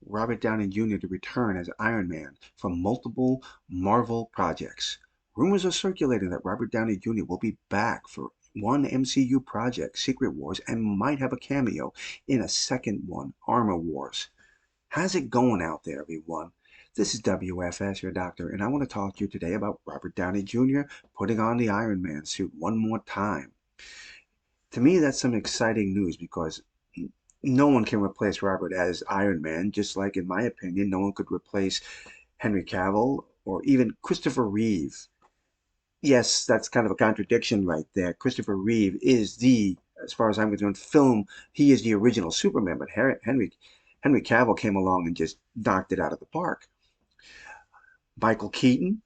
Robert Downey Jr. to return as Iron Man from multiple Marvel projects. Rumors are circulating that Robert Downey Jr. will be back for one MCU project, Secret Wars, and might have a cameo in a second one, Armor Wars. How's it going out there, everyone? This is W.F.S, your doctor, and I want to talk to you today about Robert Downey Jr. putting on the Iron Man suit one more time. To me, that's some exciting news because no one can replace Robert as Iron Man, just like, in my opinion, no one could replace Henry Cavill or even Christopher Reeve. Yes, that's kind of a contradiction right there. Christopher Reeve is as far as I'm concerned, he is the original Superman, but Henry Cavill came along and just knocked it out of the park. Michael Keaton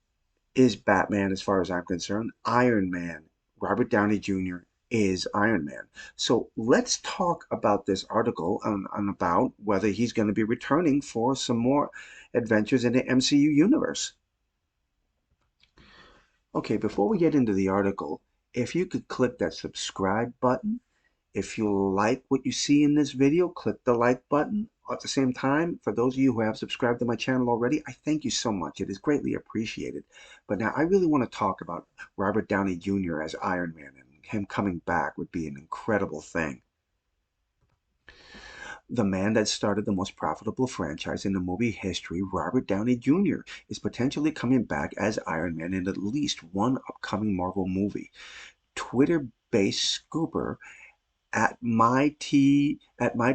is Batman as far as I'm concerned. Iron Man, Robert Downey Jr. is Iron Man. So let's talk about this article on about whether he's going to be returning for some more adventures in the MCU universe. Okay, before we get into the article, if you could click that subscribe button. If you like what you see in this video, click the like button. At the same time, for those of you who have subscribed to my channel already, I thank you so much. It is greatly appreciated. But now I really want to talk about Robert Downey Jr. as Iron Man, and him coming back would be an incredible thing. The man that started the most profitable franchise in the movie history, Robert Downey Jr., is potentially coming back as Iron Man in at least one upcoming Marvel movie. Twitter-based scooper at my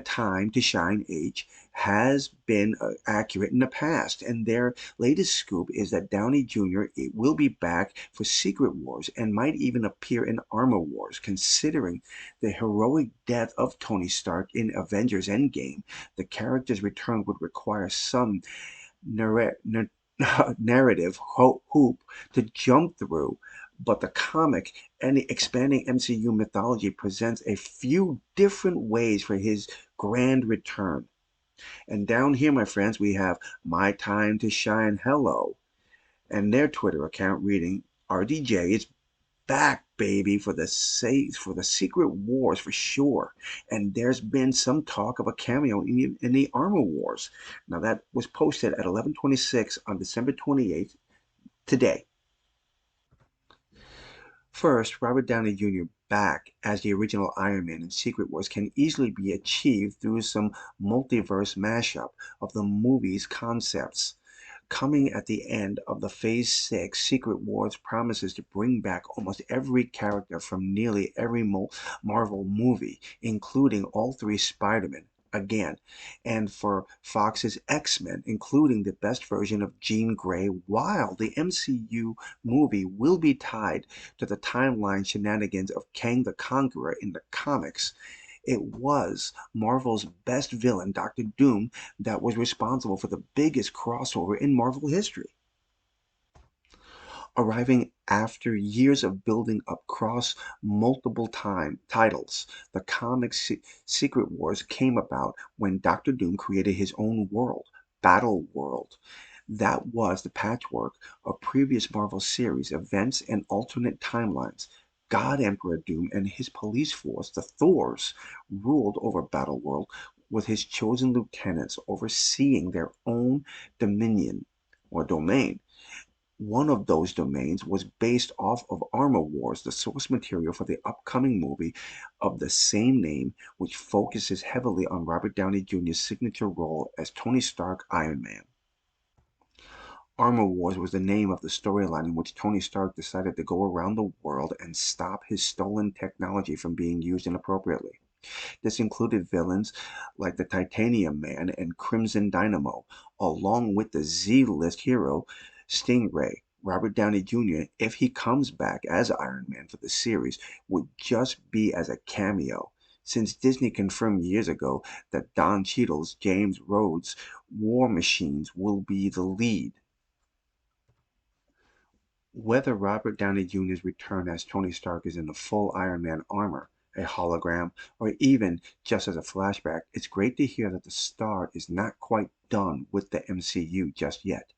time to shine age has been accurate in the past, and their latest scoop is that Downey Jr. Will be back for Secret Wars and might even appear in Armor Wars. Considering the heroic death of Tony Stark in Avengers Endgame, the character's return would require some narr- narrative hoop to jump through, but the comic and the expanding MCU mythology presents a few different ways for his grand return. And down here, my friends, we have My Time to Shine Hello, and their Twitter account reading, RDJ is back, baby, for the Secret Wars for sure. And there's been some talk of a cameo in the Armor Wars. Now that was posted at 11:26 on December 28th, today. First, Robert Downey Jr. back as the original Iron Man in Secret Wars can easily be achieved through some multiverse mashup of the movie's concepts. Coming at the end of the Phase 6, Secret Wars promises to bring back almost every character from nearly every Marvel movie, including all three Spider-Men, again, and for Fox's X-Men, including the best version of Jean Grey, while the MCU movie will be tied to the timeline shenanigans of Kang the Conqueror in the comics. It was Marvel's best villain, Doctor Doom, that was responsible for the biggest crossover in Marvel history. Arriving after years of building up across multiple titles, the Secret Wars came about when Doctor Doom created his own world, Battle World. That was the patchwork of previous Marvel series events and alternate timelines. God Emperor Doom and his police force, the Thors, ruled over Battleworld with his chosen lieutenants overseeing their own dominion or domain. One of those domains was based off of Armor Wars, the source material for the upcoming movie of the same name, which focuses heavily on Robert Downey Jr.'s signature role as Tony Stark Iron Man. Armor Wars was the name of the storyline in which Tony Stark decided to go around the world and stop his stolen technology from being used inappropriately. This included villains like the Titanium Man and Crimson Dynamo, along with the Z-list hero Stingray. Robert Downey Jr., if he comes back as Iron Man for the series, would just be as a cameo, since Disney confirmed years ago that Don Cheadle's James Rhodes' War Machines will be the lead. Whether Robert Downey Jr.'s return as Tony Stark is in the full Iron Man armor, a hologram, or even just as a flashback, it's great to hear that the star is not quite done with the MCU just yet.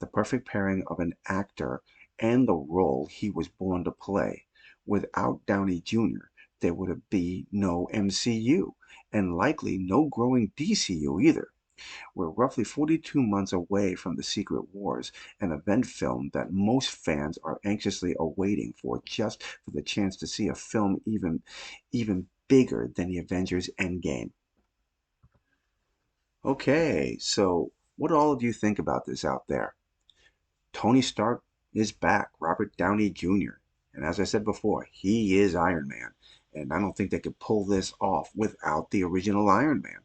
The perfect pairing of an actor and the role he was born to play. Without Downey Jr., there would be no MCU, and likely no growing DCU either. We're roughly 42 months away from the Secret Wars, an event film that most fans are anxiously awaiting for just for the chance to see a film even bigger than the Avengers Endgame. Okay, so what do all of you think about this out there? Tony Stark is back, Robert Downey Jr. And as I said before, he is Iron Man. And I don't think they could pull this off without the original Iron Man.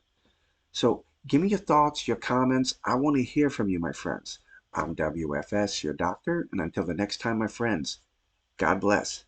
So give me your thoughts, your comments. I want to hear from you, my friends. I'm W.F.S, your doctor, and until the next time, my friends, God bless.